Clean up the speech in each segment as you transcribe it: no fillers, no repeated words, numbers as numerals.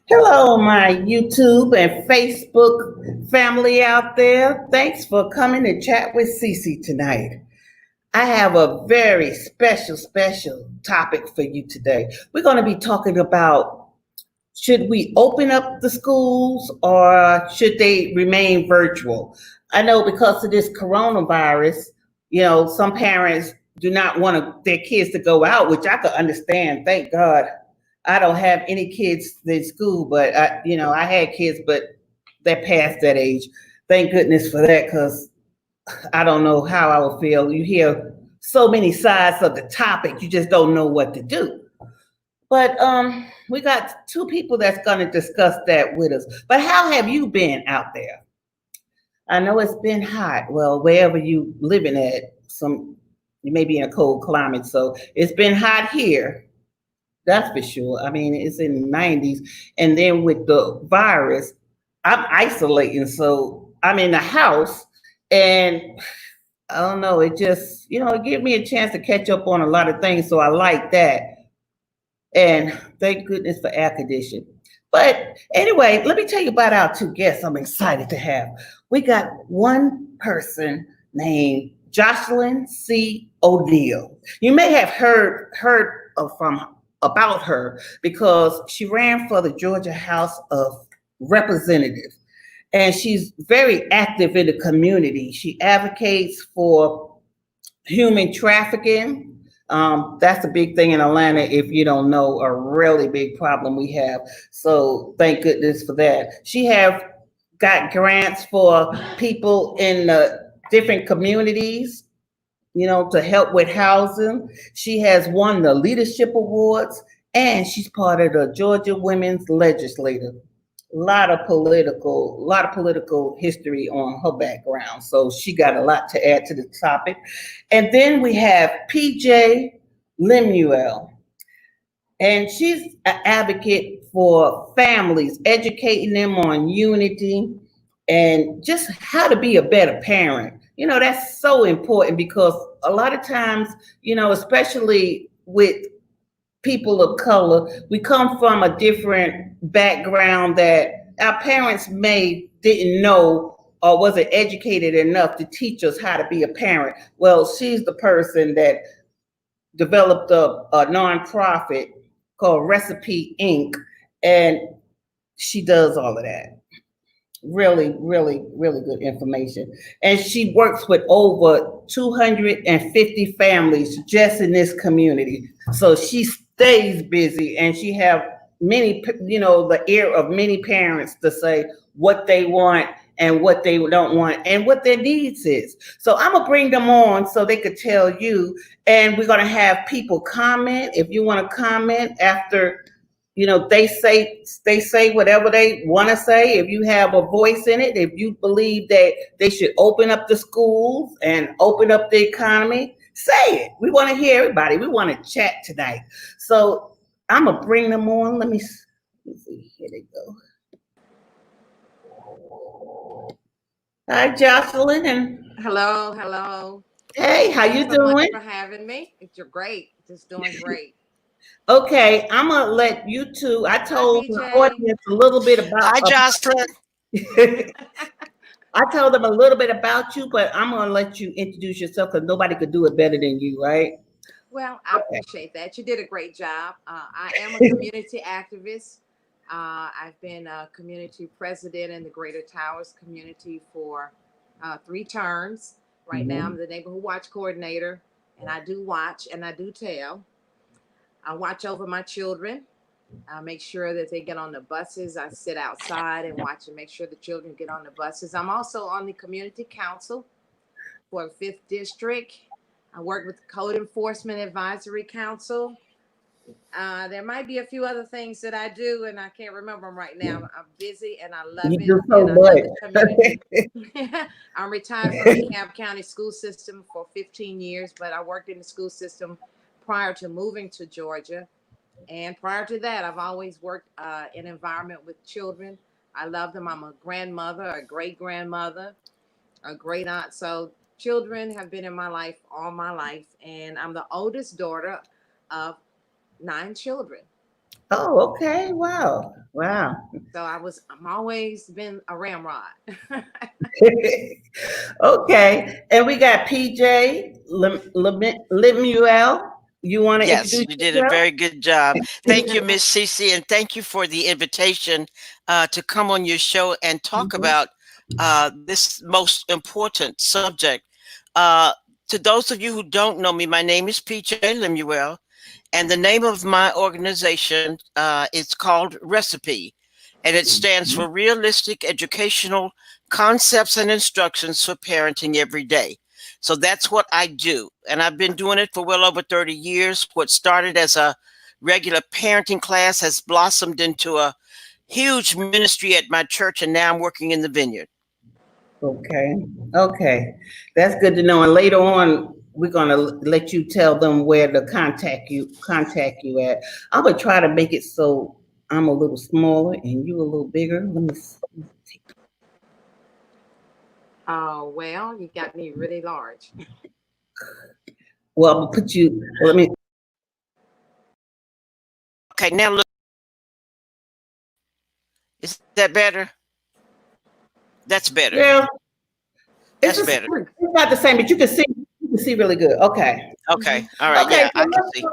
Hello, my YouTube and Facebook family out there. Thanks for coming to chat with Cece tonight. I have a very special topic for you today. We're going to be talking about should we open up the schools or should they remain virtual? I know because of this coronavirus, some parents do not want their kids to go out, which I could understand. Thank God I don't have any kids in school, but I had kids, but they're past that age. Thank goodness for that, because I don't know how I would feel. You hear so many sides of the topic, you just don't know what to do. But we got two people that's going to discuss that with us. But how have you been out there? I know it's been hot. Well, wherever you living at, you may be in a cold climate, so it's been hot here. That's for sure. I mean, it's in the 90s. And then with the virus, I'm isolating. So I'm in the house and I don't know, it just, it gave me a chance to catch up on a lot of things. So I like that. And thank goodness for air conditioning. But anyway, let me tell you about our two guests I'm excited to have. We got one person named Jocelyn C. O'Neill. You may have heard from about her because she ran for the Georgia House of Representatives. And she's very active in the community. She advocates for human trafficking. That's a big thing in Atlanta, if you don't know, a really big problem we have. So thank goodness for that. She have got grants for people in different communities, to help with housing. She has won the leadership awards, and she's part of the Georgia Women's Legislature. A lot of political history on her background. So she got a lot to add to the topic. And then we have PJ Lemuel, and she's an advocate for families, educating them on unity and just how to be a better parent. That's so important because a lot of times, especially with people of color, we come from a different background that our parents may didn't know or wasn't educated enough to teach us how to be a parent. Well, she's the person that developed a nonprofit called Recipe Inc. And she does all of that. Really good information. And she works with over 250 families just in this community. So she stays busy and she have many, the ear of many parents to say what they want and what they don't want and what their needs is. So I'm gonna bring them on so they could tell you, and we're gonna have people comment. If you want to comment after they say whatever they want to say. If you have a voice in it, if you believe that they should open up the schools and open up the economy, say it. We want to hear everybody. We want to chat tonight. So I'm gonna bring them on. Let me see. Here they go. Hi, Jocelyn, and Hello, hello. hey, how Thanks you so much doing? for having me. You're great. Just doing great. Okay, I'm gonna let you two. I Hi, told the PJ. audience a little bit Hi, about Jocelyn. I told them a little bit about you, but I'm gonna let you introduce yourself because nobody could do it better than you, right? Well, I appreciate that. You did a great job. I am a community activist. I've been a community president in the Greater Towers community for 3 terms. Right now, I'm Mhm. the neighborhood watch coordinator, and I do watch and I do tell. I watch over my children. I make sure that they get on the buses. I sit outside and watch and make sure the children get on the buses. I'm also on the community council for Fifth District. I work with the Code Enforcement Advisory Council. There might be a few other things that I do, and I can't remember them right now. I'm busy, and I love You it, do so and I love the much. community. I'm retired from the DeKalb County school system for 15 years, but I worked in the school system prior to moving to Georgia. And prior to that, I've always worked in environment with children. I love them. I'm a grandmother, a great grandmother, a great aunt. So children have been in my life all my life, and I'm the oldest daughter of 9 children. Oh, okay. Wow. Wow. So I'm always been a ramrod. Okay. And we got PJ Lemuel. You want to Yes, introduce you did a yourself? very good job. Thank you, Miss Cece, and thank you for the invitation to come on your show and talk Mhm. about this most important subject. Uh, to those of you who don't know me, my name is PJ Lemuel, and the name of my organization is called Recipe, and it stands for Realistic Educational Concepts and Instructions for Parenting Every Day. So that's what I do, and I've been doing it for well over 30 years. What started as a regular parenting class has blossomed into a huge ministry at my church, and now I'm working in the vineyard. Okay. Okay. That's good to know. And later on, we're gonna let you tell them where to contact you at. I'm gonna try to make it so I'm a little smaller and you a little bigger. Let me see. Oh, well, you got me really large. Well, I'm gonna put you. Let me. Okay, now look, is that better? That's better. Girl, it's That's the better. same. It's not the same, but you can see. You can see really good. Okay. Okay, Hmm. all right, Okay. yeah, I can see.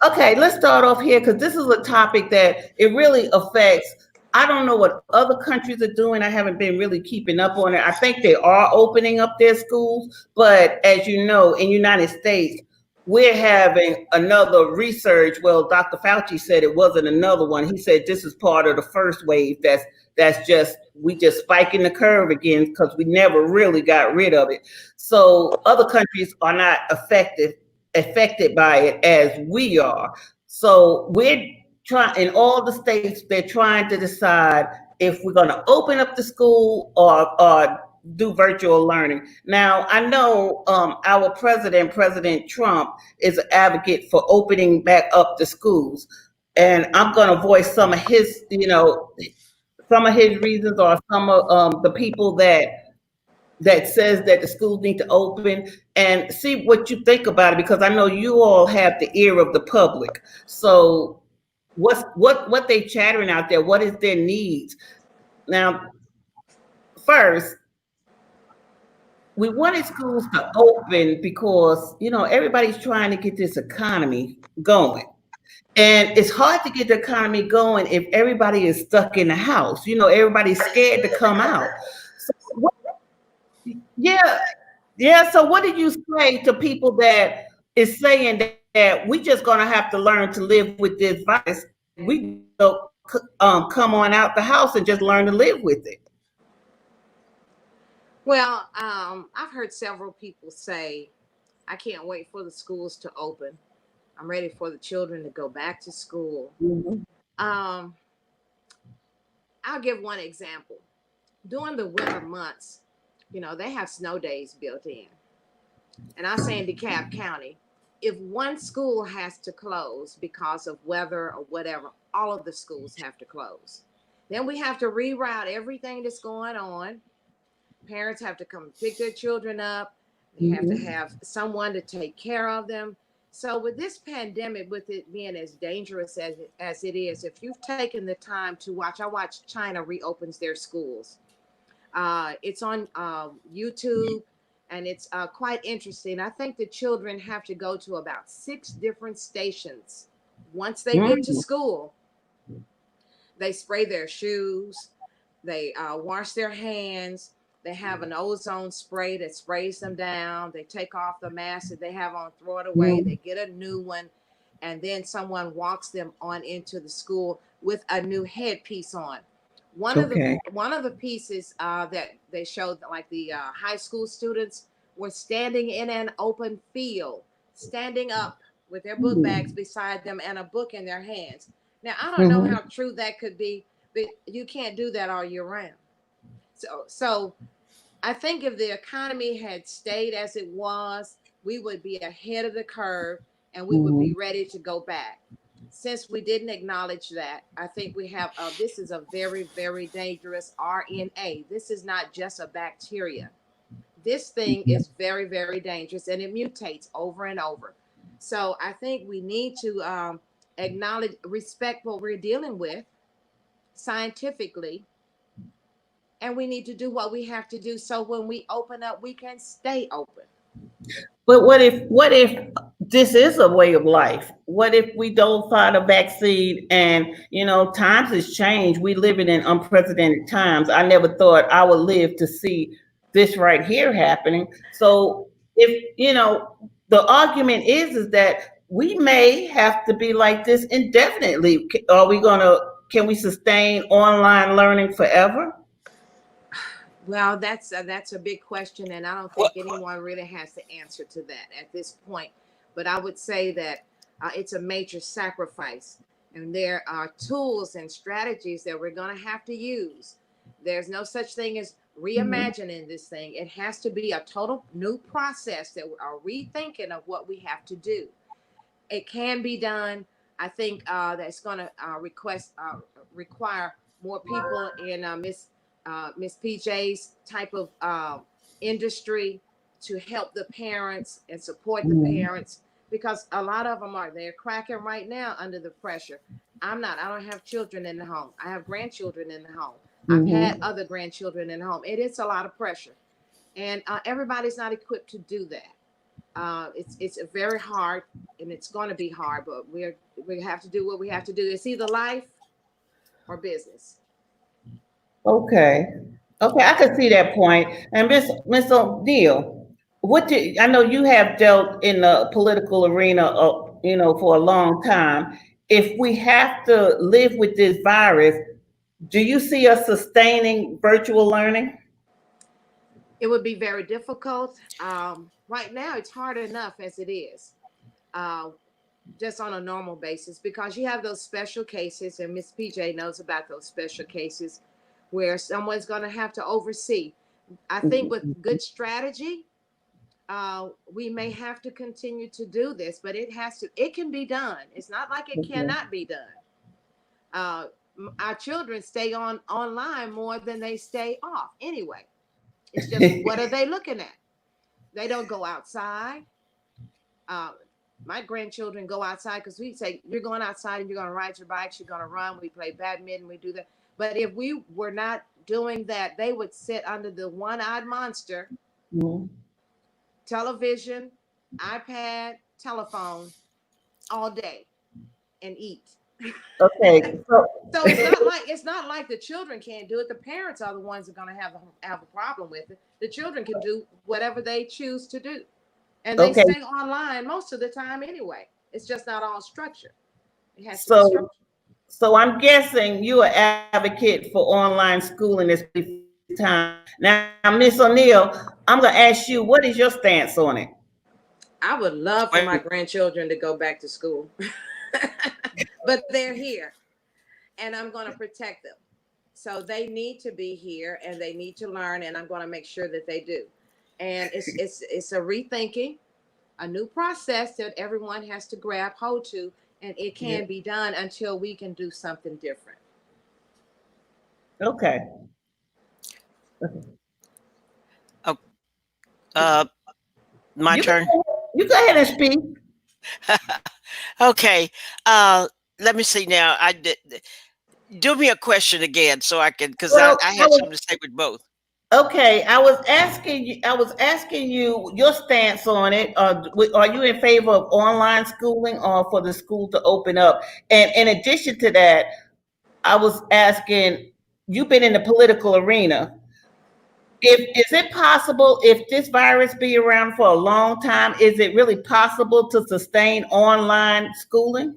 Okay, let's start off here because this is a topic that it really affects. I don't know what other countries are doing. I haven't been really keeping up on it. I think they are opening up their schools, but as you know, in United States, we're having another resurge. Well, Dr. Fauci said it wasn't another one. He said this is part of the first wave. That's just we just spiking the curve again because we never really got rid of it. So other countries are not affected by it as we are. So we're trying in all the states, they're trying to decide if we're going to open up the school or do virtual learning. Now, I know our president, President Trump, is an advocate for opening back up the schools. And I'm going to voice some of his, some of his reasons or some of the people that says that the schools need to open and see what you think about it because I know you all have the ear of the public. So what they chattering out there? What is their needs? Now, first, we wanted schools to open because everybody's trying to get this economy going. And it's hard to get the economy going if everybody is stuck in the house. Everybody's scared to come out. So, yeah, yeah. So what did you say to people that is saying that we just gonna have to learn to live with this virus? We come on out the house and just learn to live with it. Well, I've heard several people say, I can't wait for the schools to open. I'm ready for the children to go back to school. Mhm. Um, I'll give one example. During the winter months, they have snow days built in. And I say in DeKalb County, if one school has to close because of weather or whatever, all of the schools have to close. Then we have to reroute everything that's going on. Parents have to come pick their children up. They have to Mhm. have someone to take care of them. So with this pandemic, with it being as dangerous as it is, if you've taken the time to watch, I watch China reopens their schools. It's on YouTube, and it's quite interesting. I think the children have to go to about 6 different stations. Once they get to Mhm. school, they spray their shoes, they wash their hands. They have an ozone spray that sprays them down. They take off the mask that they have on, throw it away. They Mhm. get a new one, and then someone walks them on into the school with a new headpiece on. One of the Okay. one of the pieces that they showed, like the high school students were standing in an open field, standing up with their book bags Mhm. beside them and a book in their hands. Now I don't know Mhm. how true that could be, but you can't do that all year round. So I think if the economy had stayed as it was, we would be ahead of the curve and we would be Mhm. ready to go back. Since we didn't acknowledge that, I think we have this is a very, very dangerous RNA. This is not just a bacteria. This thing is very, very dangerous and it mutates over and over. So I think we need to acknowledge, respect what we're dealing with scientifically, and we need to do what we have to do so when we open up, we can stay open. But what if this is a way of life? What if we don't find a vaccine and times has changed. We live in unprecedented times. I never thought I would live to see this right here happening. So if the argument is that we may have to be like this indefinitely. Are we gonna can we sustain online learning forever? Well, that's a big question, and I don't think anyone really has the answer to that at this point. But I would say that it's a major sacrifice, and there are tools and strategies that we're going to have to use. There's no such thing as Mhm. reimagining this thing. It has to be a total new process that we are rethinking of what we have to do. It can be done. I think that's going to require more people in Miss PJ's type of industry to help the parents and support the Mhm. parents, because a lot of them are, they're cracking right now under the pressure. I'm not. I don't have children in the home. I have grandchildren in the home. I've had Mhm. other grandchildren in the home. It is a lot of pressure, and everybody's not equipped to do that. It's very hard, and it's going to be hard, but we have to do what we have to do. It's either life or business. Okay. Okay, I can see that point. And Miss O'Neill, I know you have dealt in the political arena, for a long time. If we have to live with this virus, do you see us sustaining virtual learning? It would be very difficult. Right now, it's hard enough as it is, uh, just on a normal basis, because you have those special cases, and Miss PJ knows about those special cases where someone's going to have to oversee. I think with good strategy, we may have to continue to do this, but it can be done. It's not like it Mhm. cannot be done. Uh, our children stay on online more than they stay off anyway. It's just, what are they looking at? They don't go outside. Uh, my grandchildren go outside because we say, you're going outside and you're going to ride your bikes, you're going to run. We play badminton, we do that. But if we were not doing that, they would sit under the one-eyed monster, Mhm. television, iPad, telephone all day and eat. Okay, so So it's not like the children can't do it. The parents are the ones that are going to have a problem with it. The children can do whatever they choose to do, and they okay, stay online most of the time anyway. It's just not all structured. It has to be so structured. so I'm guessing you're an advocate for online schooling, especially for this time. Now, Miss O'Neill, I'm gonna ask you, what is your stance on it? I would love for Wait, my grandchildren to go back to school, but they're here, and I'm going to protect them. So they need to be here, and they need to learn, and I'm going to make sure that they do. And it's a rethinking, a new process that everyone has to grab hold to, and it Yeah. can be done until we can do something different. Okay. oh, uh, my You turn. you go ahead and speak. Okay. Let me see now. Do me a question again so I can, because I, Well, I I had was something to say with both. okay. I was asking you your stance on it. Are you in favor of online schooling or for the school to open up? And in addition to that, I was asking, you've been in the political arena. If is it possible, if this virus be around for a long time, is it really possible to sustain online schooling?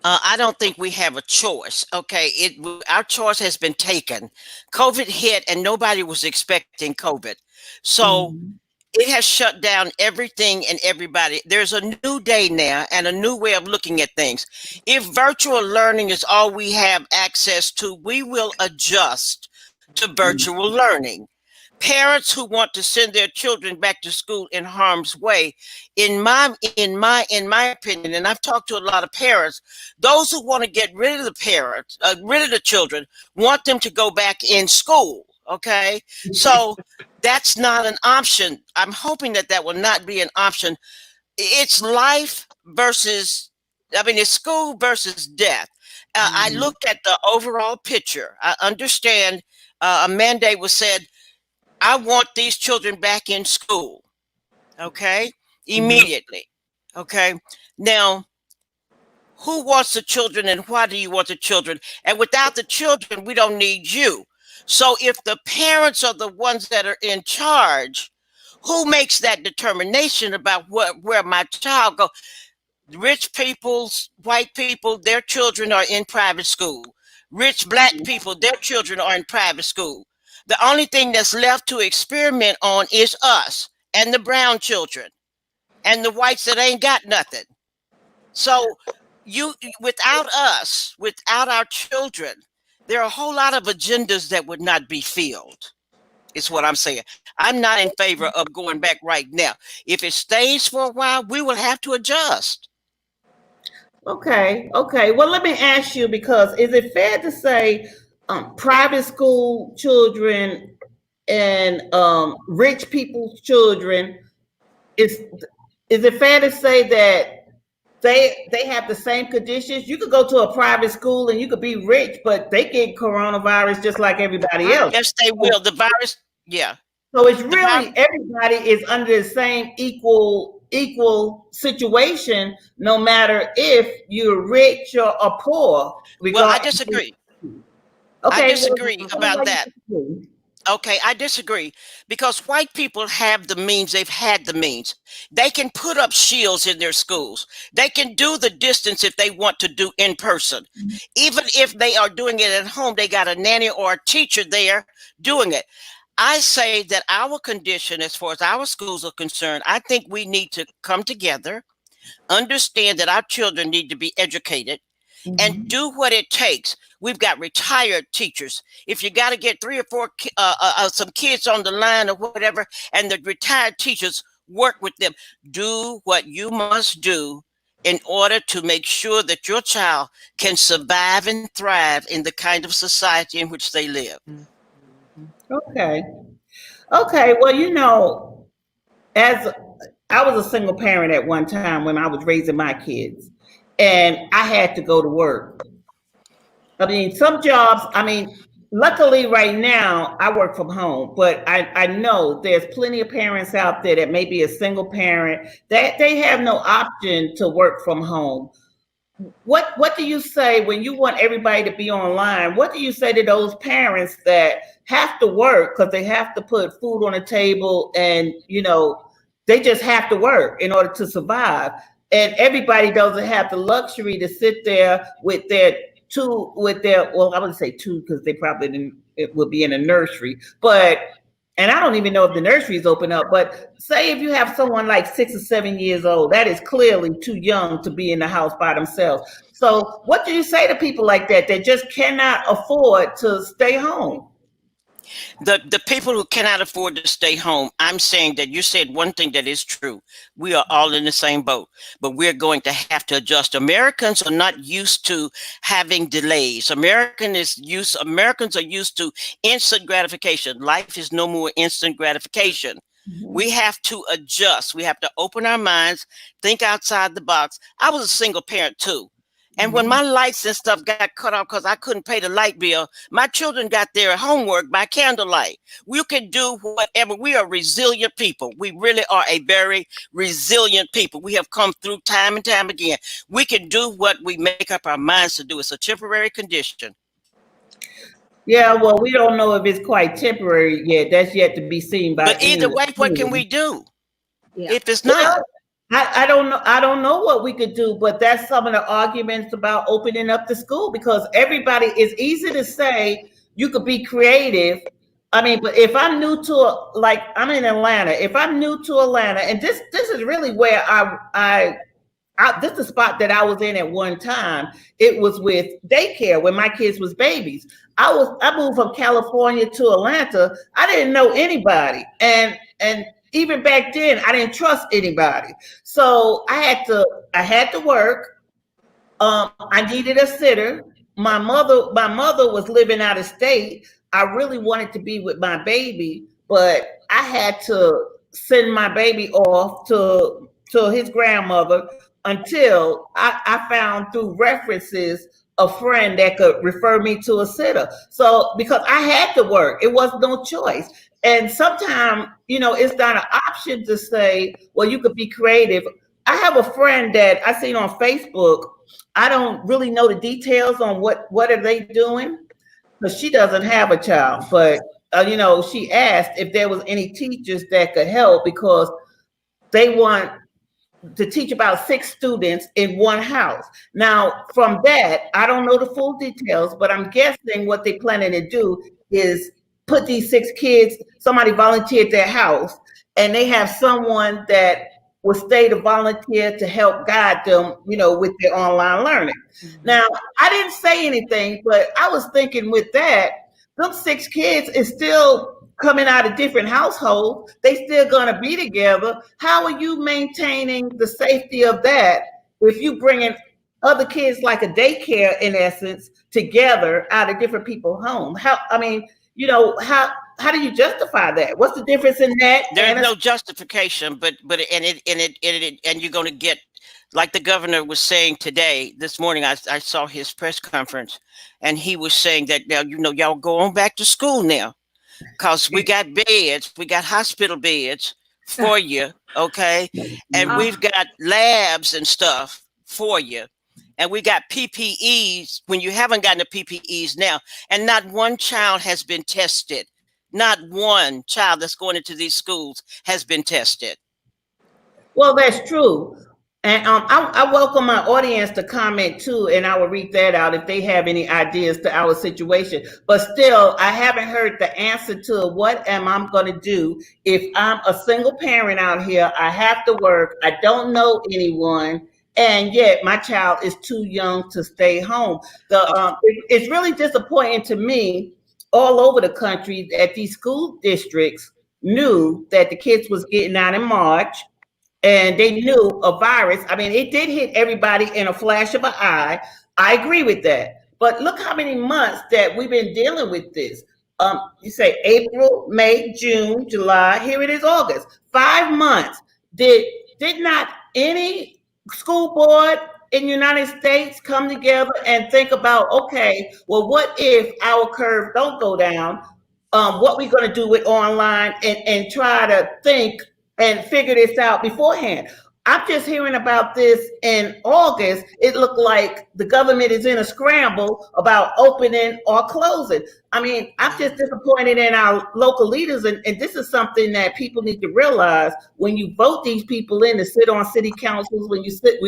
I don't think we have a choice. Okay, our choice has been taken. COVID hit, and nobody was expecting COVID, so Mhm. it has shut down everything and everybody. There's a new day now and a new way of looking at things. If virtual learning is all we have access to, we will adjust to virtual learning. Parents who want to send their children back to school in harm's way, in my opinion, and I've talked to a lot of parents, those who want to get rid of the parents, rid of the children, want them to go back in school. Okay, so that's not an option. I'm hoping that that will not be an option. It's life versus I mean, it's school versus death. I Mhm. looked at the overall picture. I understand a mandate was said, I want these children back in school. Okay. Mhm. Immediately. Okay. Now, who wants the children and why do you want the children? And without the children, we don't need you. So if the parents are the ones that are in charge, who makes that determination about where my child go? Rich people's white people, their children are in private school. Rich black people, their children are in private school. The only thing that's left to experiment on is us and the brown children and the whites that ain't got nothing. So you, without us, without our children, there are a whole lot of agendas that would not be filled. Is what I'm saying. I'm not in favor of going back right now. If it stays for a while, we will have to adjust. Okay, okay. Well, let me ask you, because is it fair to say private school children and rich people's children, is is it fair to say that they have the same conditions? You could go to a private school and you could be rich, but they get coronavirus just like everybody else. Yes, they So, will. The virus, yeah, so it's the virus. really everybody is under the same equal situation, no matter if you're rich or poor. Well, I Regardless. disagree. I Okay, well, disagree tell me why about you that. disagree. Okay, I disagree because white people have the means, they've had the means. They can put up shields in their schools. They can do the distance if they want to do in person. Even if they are doing it at home, they got a nanny or a teacher there doing it. I say that our condition, as far as our schools are concerned, I think we need to come together, understand that our children need to be educated, and Mhm. do what it takes. We've got retired teachers. If you got to get three or four some kids on the line or whatever, and the retired teachers work with them, do what you must do in order to make sure that your child can survive and thrive in the kind of society in which they live. Mhm. Okay. Okay. Well, as I was a single parent at one time when I was raising my kids, and I had to go to work. I mean, some jobs, I mean, luckily right now I work from home, but I know there's plenty of parents out there that may be a single parent that they have no option to work from home. What do you say when you want everybody to be online? What do you say to those parents that have to work because they have to put food on the table, and they just have to work in order to survive, and everybody doesn't have the luxury to sit there with their, well, I wouldn't say two because they probably didn't, it would be in a nursery, but and I don't even know if the nurseries open up, but say if you have someone like 6 or 7 years old, that is clearly too young to be in the house by themselves. So, what do you say to people like that just cannot afford to stay home? The people who cannot afford to stay home, I'm saying that you said one thing that is true. We are all in the same boat, but we're going to have to adjust. Americans are not used to having delays. Americans are used to instant gratification. Life is no more instant gratification. We Mhm. have to adjust. We have to open our minds, think outside the box. I was a single parent too. And when Mhm. my lights and stuff got cut off because I couldn't pay the light bill, my children got their homework by candlelight. We can do whatever. We are resilient people. We really are a very resilient people. We have come through time and time again. We can do what we make up our minds to do. It's a temporary condition. Yeah, well, we don't know if it's quite temporary yet. That's yet to be seen by But either anyone. way, what can we do Yeah. if it's not? Well, I don't know. I don't know what we could do, but that's some of the arguments about opening up the school, because everybody, is easy to say you could be creative. I mean, but if I'm new to like I'm in Atlanta, if I'm new to Atlanta, and this is really where this is the spot that I was in at one time. It was with daycare when my kids was babies. I moved from California to Atlanta. I didn't know anybody, and even back then I didn't trust anybody. So I had to work. I needed a sitter. My mother was living out of state. I really wanted to be with my baby, but I had to send my baby off to his grandmother until I found through references a friend that could refer me to a sitter. So because I had to work, it was no choice. And sometimes, it's not an option to say, well, you could be creative. I have a friend that I seen on Facebook. I don't really know the details on what are they doing, because she doesn't have a child. But she asked if there was any teachers that could help, because they want to teach about 6 students in one house. Now, from that, I don't know the full details, but I'm guessing what they're planning to do is put these 6 kids, somebody volunteered their house, and they have someone that will stay to volunteer to help guide them, with their online learning. Mhm. Now, I didn't say anything, but I was thinking with that, them 6 kids is still coming out of different households. They still gonna be together. How are you maintaining the safety of that if you bringing other kids, like a daycare in essence, together out of different people's homes? How do you justify that? What's the difference in that There's and a no justification, but and you're going to get, like the governor was saying today, this morning. I saw his press conference, and he was saying that now y'all go on back to school now, because we got beds, we got hospital beds for you, okay, and Uh, we've got labs and stuff for you, and we got PPEs when you haven't gotten the PPEs now, and not one child has been tested. Not one child that's going into these schools has been tested. Well, that's true. And I welcome my audience to comment too, and I will read that out if they have any ideas to our situation. But still, I haven't heard the answer to what am I going to do if I'm a single parent out here. I have to work. I don't know anyone, and yet my child is too young to stay home. It's really disappointing to me all over the country that these school districts knew that the kids was getting out in March, and they knew a virus. I mean, it did hit everybody in a flash of an eye. I agree with that. But look how many months that we've been dealing with this. You say April, May, June, July. Here it is, August. 5 months. Did not any school board in the United States come together and think about, okay, well, what if our curve don't go down? What we going to do with online, and try to think and figure this out beforehand. I'm just hearing about this in August. It looked like the government is in a scramble about opening or closing. I mean, I'm just disappointed in our local leaders, and this is something that people need to realize. When you vote these people in to sit on city councils, when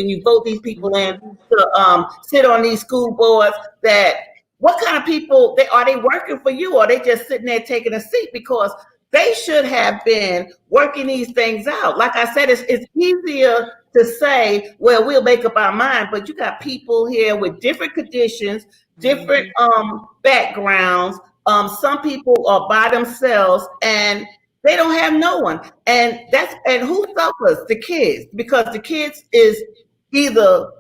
you vote these people in mhm. to sit on these school boards, that what kind of people are they working for you, or are they just sitting there taking a seat? Because they should have been working these things out. Like I said, it's easier to say, well, we'll make up our mind, but you got people here with different conditions, different Mhm. backgrounds. Some people are by themselves, and they don't have no one. And who suffers? The kids, because the kids is either,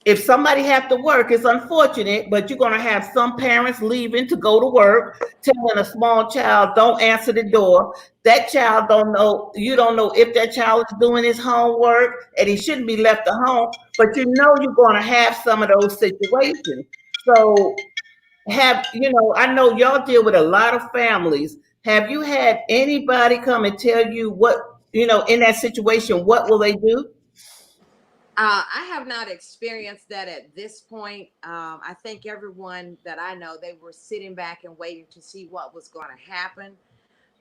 if somebody have to work, it's unfortunate, but you're going to have some parents leaving to go to work, telling a small child, don't answer the door. That child don't know, you don't know if that child is doing his homework, and he shouldn't be left at home, but you're going to have some of those situations. So I know y'all deal with a lot of families. Have you had anybody come and tell you what, in that situation, what will they do? I have not experienced that at this point. I think everyone that I know, they were sitting back and waiting to see what was going to happen.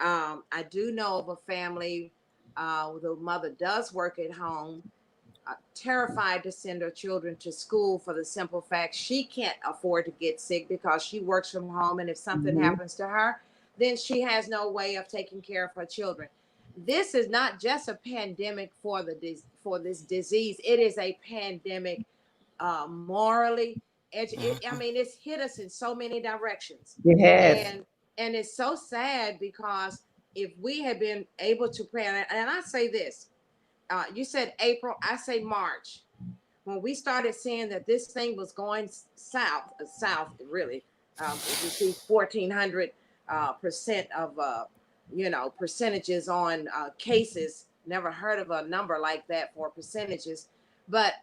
I do know of a family, the mother does work at home, terrified to send her children to school for the simple fact she can't afford to get sick because she works from home. And if something Mhm. happens to her, then she has no way of taking care of her children. This is not just a pandemic for for this disease. It is a pandemic morally. I mean, it's hit us in so many directions, It has. and it's so sad because if we had been able to plan, and I say this, you said April, I say March, when we started seeing that this thing was going south really, we see 1,400 percent of percentages on cases. Never heard of a number like that for percentages, but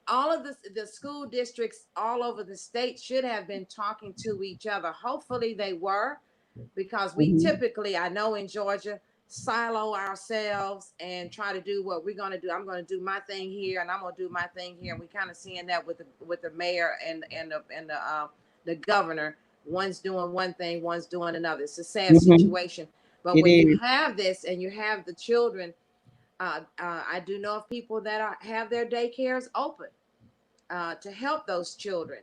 all of the school districts all over the state should have been talking to each other. Hopefully they were, because we typically, I know in Georgia, silo ourselves and try to do what we're going to do. I'm going to do my thing here, and I'm going to do my thing here. And we kind of seeing that with the mayor and the governor. One's doing one thing, one's doing another. It's a sad situation. But when you have this and you have the children, I do know of people that have their daycares open to help those children.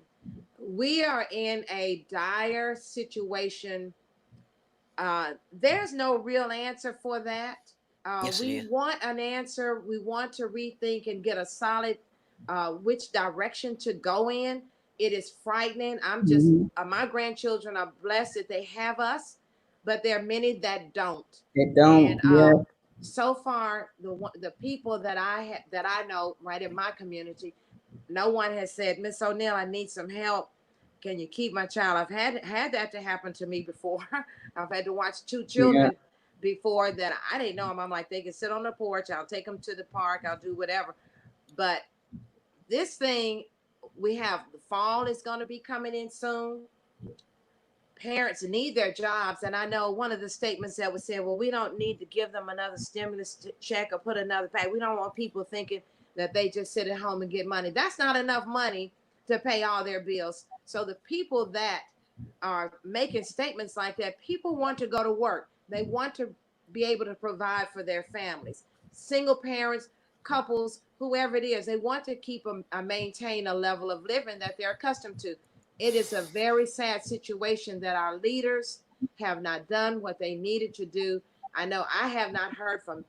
We are in a dire situation. There's no real answer for that. Yes, we want an answer. We want to rethink and get a solid which direction to go in. It is frightening. I'm just my grandchildren are blessed that they have us, but there are many that don't. They don't. And, so far, the people that I know right in my community, no one has said, Miss O'Neill, I need some help. Can you keep my child? I've had that to happen to me before. I've had to watch two children before that I didn't know them. I'm like, they can sit on the porch. I'll take them to the park. I'll do whatever. But this thing, we have the fall is going to be coming in soon. Parents need their jobs. And I know one of the statements that was said, well, we don't need to give them another stimulus check or put another pay. We don't want people thinking that they just sit at home and get money. That's not enough money to pay all their bills. So the people that are making statements like that, people want to go to work. They want to be able to provide for their families. Single parents, couples, whoever it is, they want to keep maintain a level of living that they're accustomed to. It is a very sad situation that our leaders have not done what they needed to do. I know I have not heard from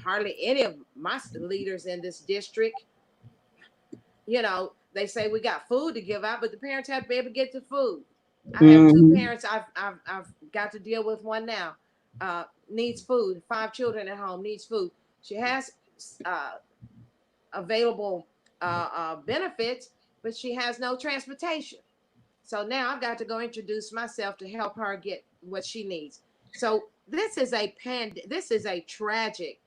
hardly any of my leaders in this district. You know, they say we got food to give out, but the parents have to be able to get the food. I have two parents. I've got to deal with one now. Needs food. 5 children at home, needs food. She has available benefits, but she has no transportation. So now I've got to go introduce myself to help her get what she needs. So this is a tragic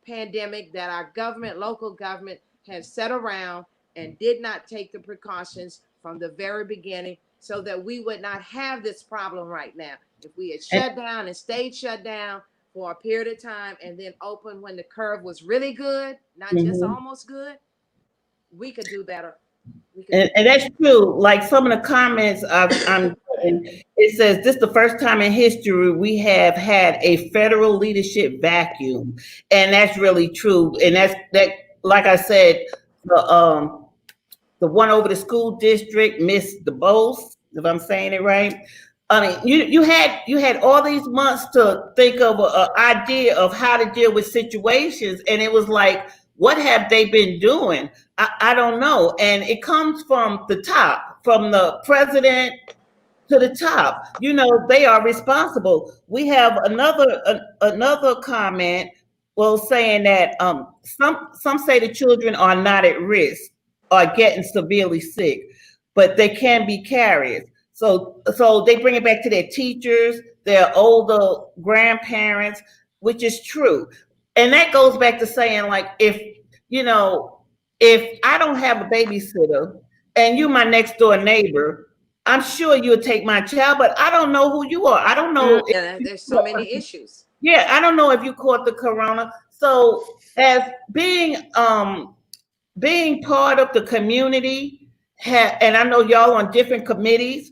pandemic that our government, local government, has set around and did not take the precautions from the very beginning so that we would not have this problem right now. If we had shut down and stayed shut down for a period of time and then opened when the curve was really good, not just almost good, we could do better. And that's true. Like some of the comments I'm getting, it says this is the first time in history we have had a federal leadership vacuum, and that's really true. And that, like I said, the one over the school district missed the both, if I'm saying it right. I mean, you had all these months to think of an idea of how to deal with situations, and it was like, what have they been doing? I don't know. And it comes from the top, from the president to the top. You know, they are responsible. We have another comment, well, saying that some say the children are not at risk or getting severely sick, but they can be carriers. So they bring it back to their teachers, their older grandparents, which is true. And that goes back to saying, like, if I don't have a babysitter and you my next door neighbor, I'm sure you'll take my child, but I don't know who you are. I don't know. There's so many issues. Yeah, I don't know if you caught the corona. So as being part of the community, and I know y'all on different committees,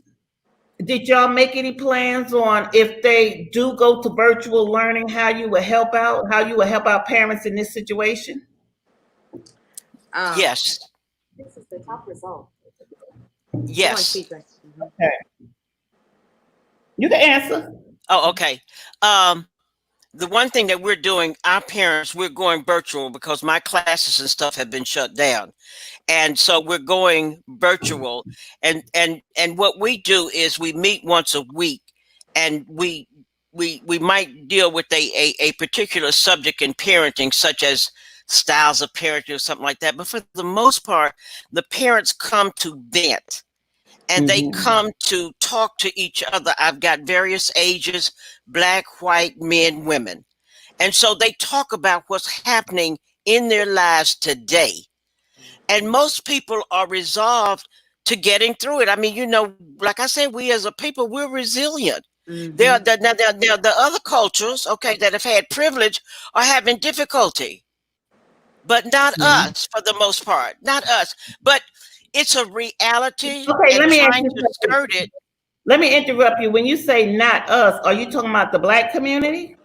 did y'all make any plans on if they do go to virtual learning, how you would help out parents in this situation? Yes. This is the top result. Yes. Okay. You can answer. Oh, okay. The one thing that we're doing, our parents, we're going virtual because my classes and stuff have been shut down. And so we're going virtual. And what we do is we meet once a week, and we might deal with a particular subject in parenting, such as styles of parenting or something like that. But for the most part, the parents come to vent. And they come to talk to each other. I've got various ages, Black, white, men, women. And so they talk about what's happening in their lives today. And most people are resolved to getting through it. I mean, like I said, we as a people, we're resilient. There, Mm-hmm. now, the other cultures, okay, that have had privilege are having difficulty, but not Mhm. us for the most part, not us. But it's a reality, Okay, and let me ask trying you to something. skirt it. Let me interrupt you. When you say not us, are you talking about the black community?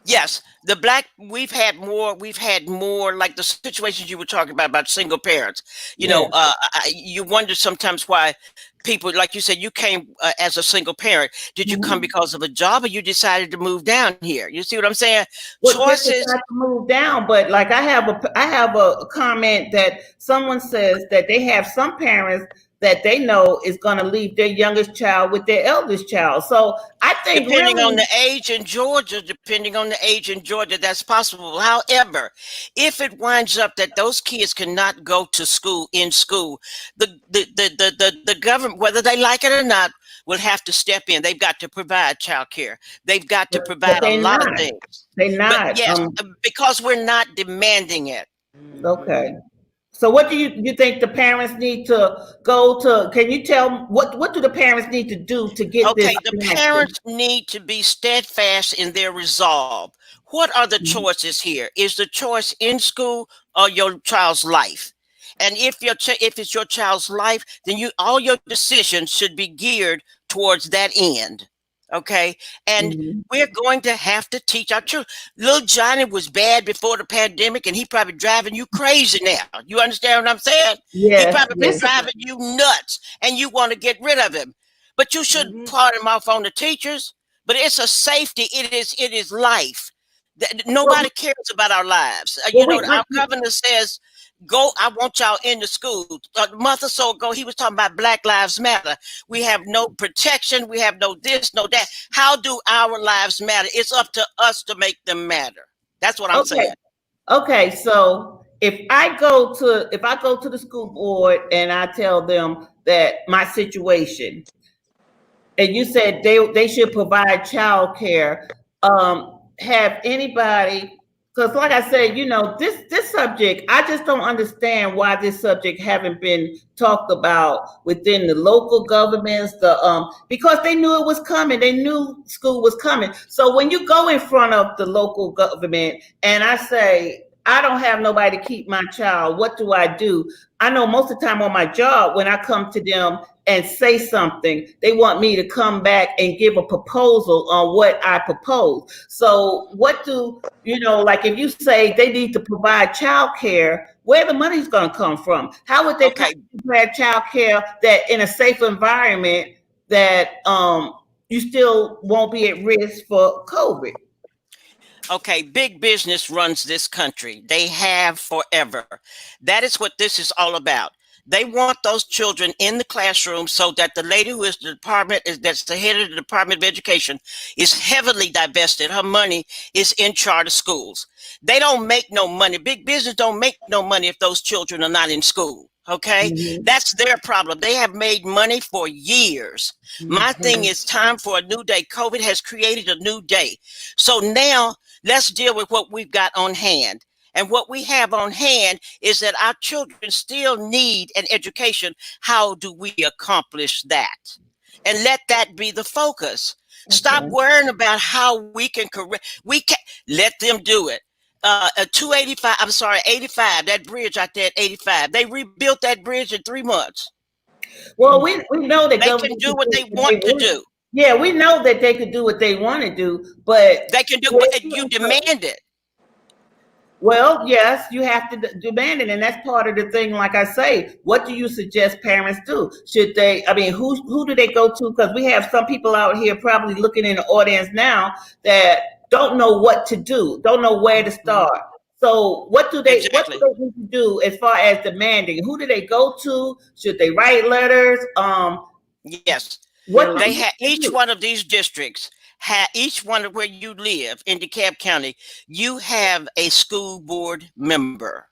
Yes, the black we've had more like the situations you were talking about single parents. Yeah. You wonder sometimes why people, like you said, you came as a single parent. Did you come Mhm. because of a job, or you decided to move down here? You see what I'm saying? Well, just Choices. decide to move down, but like I have a comment that someone says that they have some parents that they know is going to leave their youngest child with their eldest child. So I think Depending on really, the age in Georgia, that's possible. However, if it winds up that those kids cannot go to school in school, the government, whether they like it or not, will have to step in. They've got to provide child care. They've got to but provide a they're lot of not. things. They're But not. yes, because we're not demanding it. Okay. So what do you think the parents need to go to? Can you tell what do the parents need to do to get this Okay, the connection? parents need to be steadfast in their resolve. What are the choices here? Is the choice in school or your child's life? And if it's your child's life, then you all your decisions should be geared towards that end. Okay? And Mhm. we're going to have to teach our children. Little Johnny was bad before the pandemic, and he probably driving you crazy now. You understand what I'm saying? He Yes, probably yes. Discipline. driving you nuts, and you want to get rid of him, but you shouldn't Mm-hmm. part him off on the teachers. But it's a safety. It is life. Well, Nobody cares about our lives. well, Our governor says, "Go. I want y'all in the school." A month or so ago, he was talking about Black Lives Matter. We have no protection. We have no this, no that. How do our lives matter? It's up to us to make them matter. That's what I'm okay. saying. Okay, so if I go to the school board and I tell them that my situation, and you said they should provide childcare. Have anybody? Because like I said, this subject, I just don't understand why this subject haven't been talked about within the local governments. Because they knew it was coming, they knew school was coming. So when you go in front of the local government and I say, I don't have nobody to keep my child, what do I do? I know most of the time on my job, when I come to them and say something, they want me to come back and give a proposal on what I propose. So what do like if you say they need to provide child care, where the money's going to come from? How would they Okay, provide child care that in a safe environment that you still won't be at risk for COVID? Okay, big business runs this country. They have forever. That is what this is all about. They want those children in the classroom so that the lady who is that's the head of the Department of Education is heavily divested. Her money is in charter schools. They don't make no money. Big business don't make no money if those children are not in school. Okay, Mhm. that's their problem. They have made money for years. My thing Mm-hmm. is time for a new day. COVID has created a new day. So now let's deal with what we've got on hand. And what we have on hand is that our children still need an education. How do we accomplish that? And let that be the focus. Stop Okay. worrying about how we can correct. We can let them do it. A 285, I'm sorry, 85, that bridge out there at 85. They rebuilt that bridge in 3 months. Well, we know that They can government do can what do they what they want to want. do. Yeah, we know that they could do what they want to do, but They can do, we're but you still demand it. well, yes, you have to demand it, and that's part of the thing. Like I say, what do you suggest parents do? Should they? I mean, who do they go to? Because we have some people out here probably looking in the audience now that don't know what to do, don't know where to Mm-hmm. start. So, what do Exactly. they need to do as far as demanding? Who do they go to? Should they write letters? Yes. Your What They do have they each do? one of these districts, each one of where you live in DeKalb County, you have a school board member.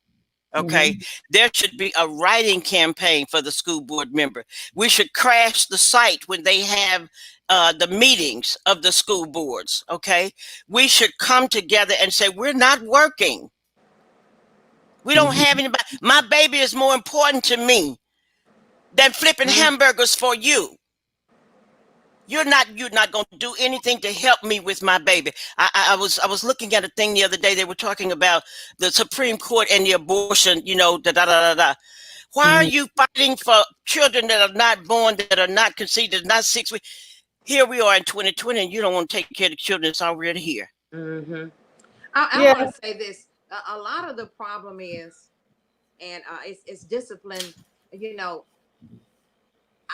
Okay. Mhm. There should be a writing campaign for the school board member. We should crash the site when they have the meetings of the school boards. Okay. We should come together and say, we're not working. We don't have anybody. My baby is more important to me than flipping hamburgers for you. You're not going to do anything to help me with my baby. I was looking at a thing the other day. They were talking about the Supreme Court and the abortion, da da da da da. Why are you fighting for children that are not born, that are not conceived, not 6 weeks? Here we are in 2020, and you don't want to take care of the children that's already here. I want to say this. A lot of the problem is, and it's discipline.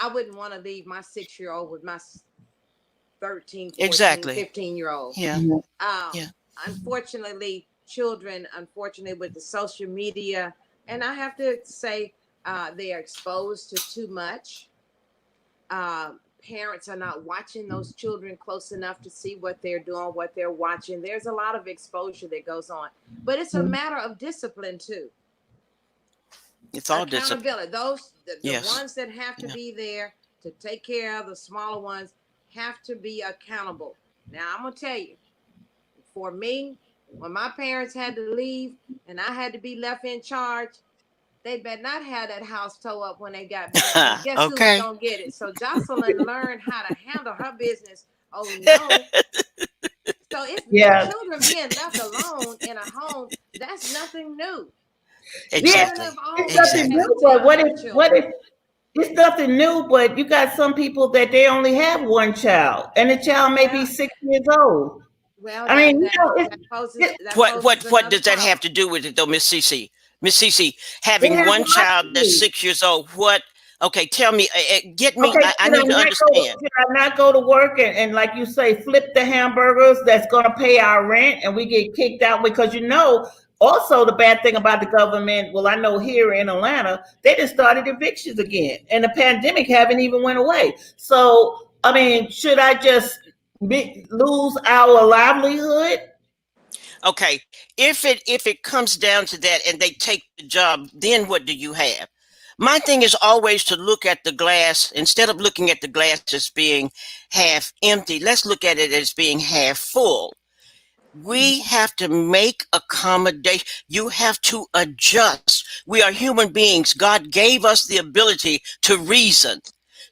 I wouldn't want to leave my 6-year-old with my 13, 14, exactly. 15-year-old. Yeah. Unfortunately, children, with the social media, and I have to say, they are exposed to too much. Parents are not watching those children close enough to see what they're doing, what they're watching. There's a lot of exposure that goes on, but it's a matter of discipline too. It's all accountability. discipline. The ones that have to be there to take care of the smaller ones have to be accountable. Now, I'm gonna tell you, for me, when my parents had to leave and I had to be left in charge, they better not have that house towed up when they got back. And guess who's gonna get it? So Jocelyn learned how to handle her business. Oh no. So it's children being left alone in a home, that's nothing new. Exactly. It's nothing new, but what if it's nothing new, but you got some people that they only have one child and the child may be 6 years old. Well, I mean, what does that have to do with it though, Miss Cece? Miss Cece, having one child that's 6 years old, what? Okay, tell me, get me, okay, I need to understand. Should I not go to work and like you say, flip the hamburgers that's going to pay our rent and we get kicked out? Because also the bad thing about the government, well, I know here in Atlanta, they just started evictions again and the pandemic haven't even went away. So, I mean, should I just lose our livelihood? Okay, if it comes down to that and they take the job, then what do you have? My thing is always to look at the glass, instead of looking at the glass as being half empty, let's look at it as being half full. We have to make accommodation. You have to adjust. We are human beings. God gave us the ability to reason.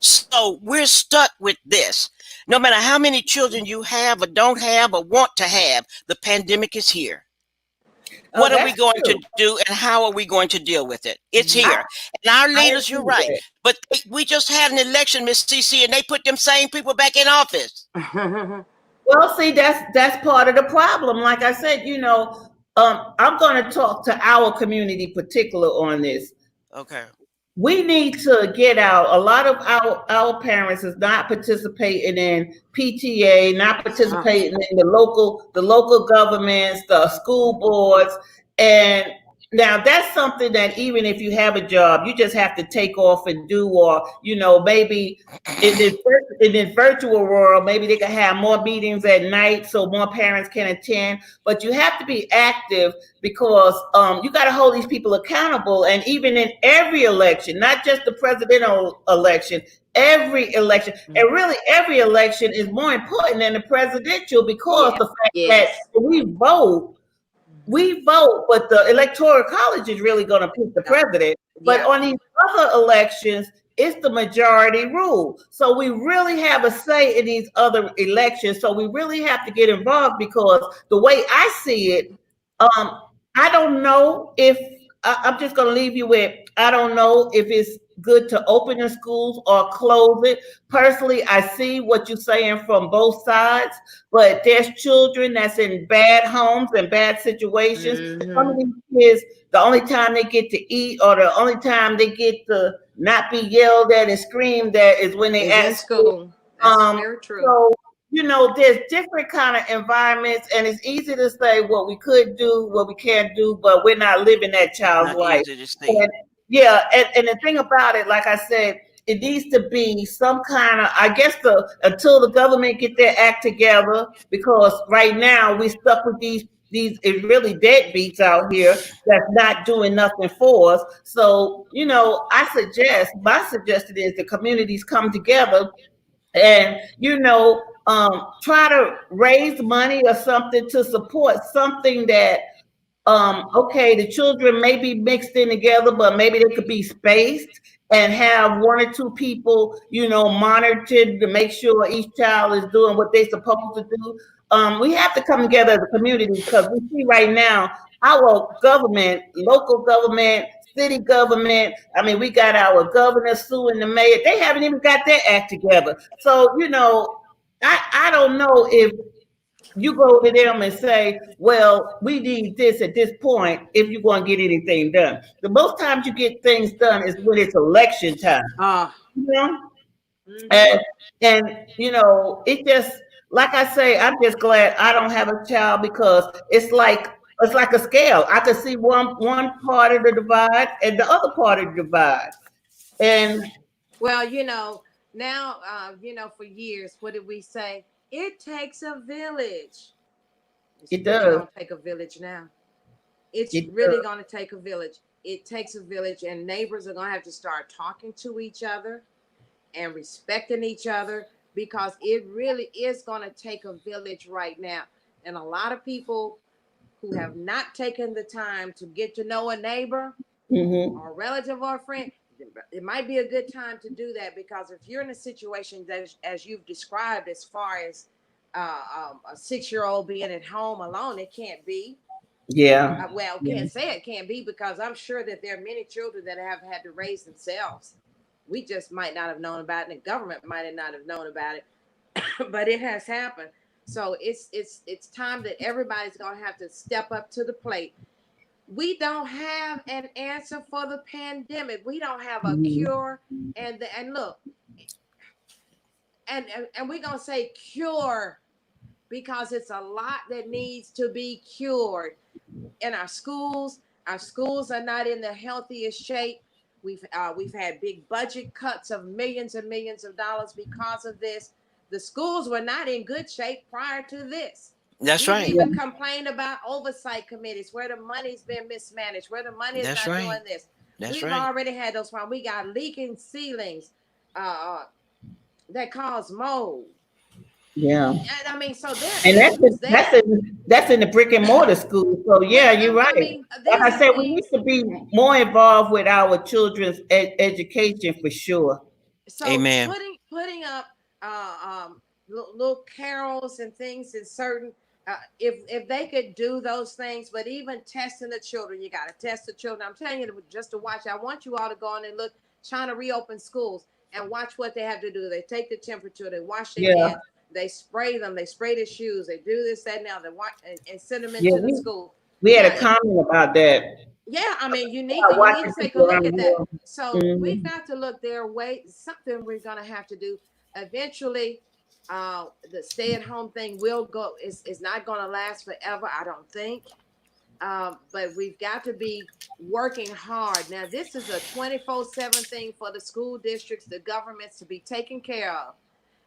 So we're stuck with this. No matter how many children you have or don't have or want to have, the pandemic is here. What are we going to do and how are we going to deal with it? It's here. And our leaders, you're right. But we just had an election, Miss CC, and they put them same people back in office. Well, see, that's part of the problem. Like I said, I'm going to talk to our community particular on this. Okay. We need to get out. A lot of our parents is not participating in PTA, not participating in the local governments, the school boards. And now that's something that even if you have a job, you just have to take off and do, or, maybe in this virtual world, maybe they can have more meetings at night so more parents can attend. But you have to be active because you got to hold these people accountable. And even in every election, not just the presidential election, every election, and really every election is more important than the presidential because the fact that we vote, but the electoral college is really going to pick the president. But on these other elections, it's the majority rule. So we really have a say in these other elections. So we really have to get involved because the way I see it, I don't know if I'm just going to leave you with, I don't know if it's good to open the schools or close it. Personally, I see what you're saying from both sides, but there's children that's in bad homes and bad situations. Some of these kids, the only time they get to eat or the only time they get to not be yelled at and screamed at is when they're at school. That's very true. So, there's different kind of environments, and it's easy to say what we could do, what we can't do, but we're not living that child's life. And the thing about it, like I said, it needs to be some kind of, I guess, until the government get their act together, because right now we're stuck with these really deadbeats out here that's not doing nothing for us. So, my suggestion is the communities come together and, try to raise money or something to support something that okay, the children may be mixed in together, but maybe they could be spaced and have one or two people, monitored to make sure each child is doing what they're supposed to do. We have to come together as a community because we see right now our government, local government, city government. I mean, we got our governor suing the mayor. They haven't even got their act together. So, I don't know if you go to them and say, well, we need this at this point if you're going to get anything done. The most times you get things done is when it's election time. You know? Mhm. And it just, like I say, I'm just glad I don't have a child because it's like a scale. I could see one part of the divide and the other part of the divide. And Well, now, for years, what did we say? It takes a village. It's it really does. going to take a village now. It's It really does. going to take a village. It takes a village, and neighbors are going to have to start talking to each other and respecting each other because it really is going to take a village right now. And a lot of people who have not taken the time to get to know a neighbor Hmm. or a relative or a friend, it might be a good time to do that because if you're in a situation that, as you've described, as far as a 6-year-old being at home alone, it can't be. Yeah. Well, Yeah. can't say it can't be because I'm sure that there are many children that have had to raise themselves. We just might not have known about it, and the government might not have known about it, but it has happened. So it's time that everybody's gonna have to step up to the plate. We don't have an answer for the pandemic. We don't have a Mhm. cure, and look, and we're gonna say cure because it's a lot that needs to be cured in our schools. Our schools are not in the healthiest shape. We've had big budget cuts of millions and millions of dollars because of this. The schools were not in good shape prior to this. That's We've right. Yeah. even complained about oversight committees where the money's been mismanaged, where the money is That's not right. doing this. That's We've right. already had those problems. We got leaking ceilings uh, that cause mold. Yeah. And I mean, so there are And that's issues in, that's there. in that's in the brick and mortar school. So yeah, Well, you're right. I mean, Like these I are said, we need things. to be more involved with our children's education for sure. So Amen. putting up little carols and things in certain if they could do those things, but even testing the children, you got to test the children. I'm telling you just to watch. I want you all to go on and look, trying to reopen schools and watch what they have to do. They take the temperature, they wash their Yeah. hands, they spray them, they spray their shoes, they do this, that, now they watch and send them Yeah, into the we school. we had Yeah, a comment about that. yeah, I mean, you need Watching to take a people look around at the that. world. So we've Mhm. got to look their way. Something we're gonna have to do eventually. The stay-at-home thing will go. Is not gonna last forever, I don't think. But we've got to be working hard. Now, this is a 24/7 thing for the school districts, the governments to be taken care of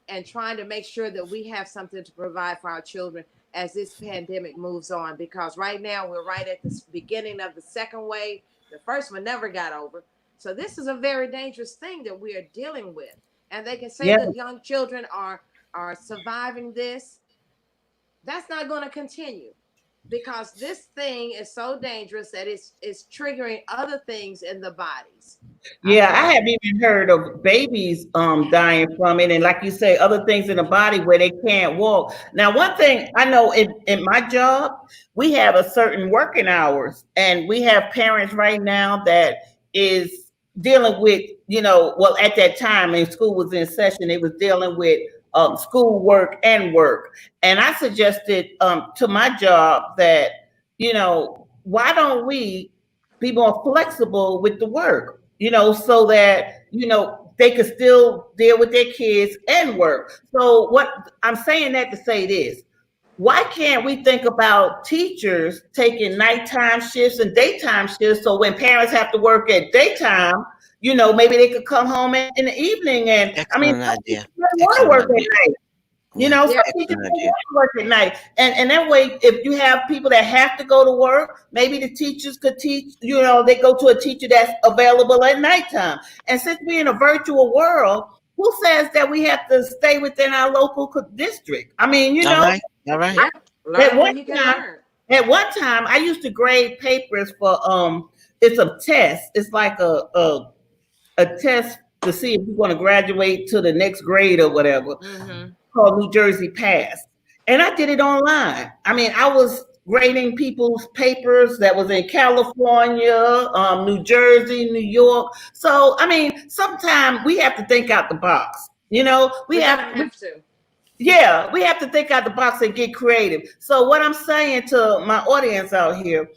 and trying to make sure that we have something to provide for our children as this pandemic moves on. Because right now we're right at the beginning of the second wave. The first one never got over. So this is a very dangerous thing that we are dealing with. And they can say Yeah. that young children are surviving this. That's not going to continue because this thing is so dangerous that it's triggering other things in the bodies. Yeah, Okay. I haven't even heard of babies dying from it, and like you say, other things in the body where they can't walk. Now, one thing I know in my job, we have a certain working hours, and we have parents right now that is dealing with, well, at that time, when school was in session, it was dealing with school work and work. And I suggested to my job that, why don't we be more flexible with the work, so that, they could still deal with their kids and work. So what I'm saying that to say this, why can't we think about teachers taking nighttime shifts and daytime shifts so when parents have to work at daytime, maybe they could come home in the evening. And I mean, Excellent some idea. teachers don't want to Excellent work idea. at night. Yeah. Some There, teachers Excellent don't idea. want to work at night. And that way, if you have people that have to go to work, maybe the teachers could teach, they go to a teacher that's available at nighttime. And since we're in a virtual world, who says that we have to stay within our local district? I mean, All right. All right. yeah, at learn one when you can time, learn. At one time, I used to grade papers for it's a test. It's like a test to see if you want to graduate to the next grade or whatever, Mm-hmm. called New Jersey Pass. And I did it online. I mean, I was grading people's papers that was in California, New Jersey, New York. So, I mean, sometimes we have to think out the box. You know, We're gonna have to. yeah, we have to think out the box and get creative. So, what I'm saying to my audience out here,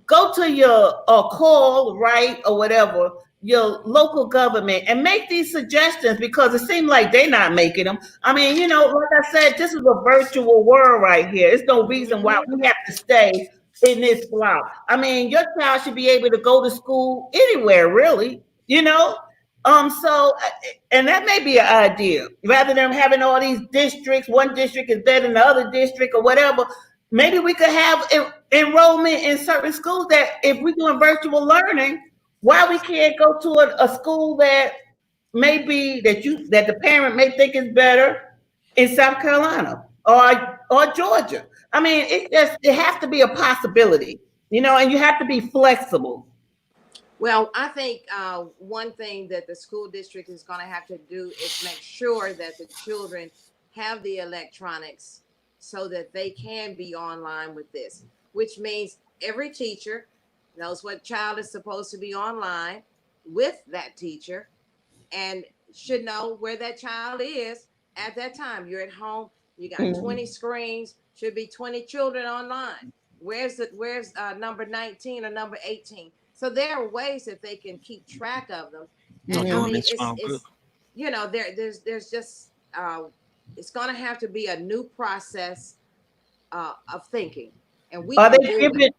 go to your or call, right, or whatever, your local government and make these suggestions because it seems like they're not making them. I mean, you know, like I said, this is a virtual world right here. There's no reason why we have to stay in this block. I mean, your child should be able to go to school anywhere, really, you know? So, and that may be an idea rather than having all these districts, one district is better than the other district or whatever. Maybe we could have enrollment in certain schools that if we're doing virtual learning, why we can't go to a school that maybe that the parent may think is better in South Carolina or Georgia. I mean, it has to be a possibility, you know, and you have to be flexible. Well, I think one thing that the school district is going to have to do is make sure that the children have the electronics so that they can be online with this, which means every teacher knows what child is supposed to be online with that teacher and should know where that child is at that time. You're at home, you got Mhm. 20 screens, should be 20 children online. Where's number 19 or number 18? So there are ways that they can keep track of them. No, And I doing mean, in small group. it's you know, there's just it's going to have to be a new process of thinking, and we Are can they do it. giving,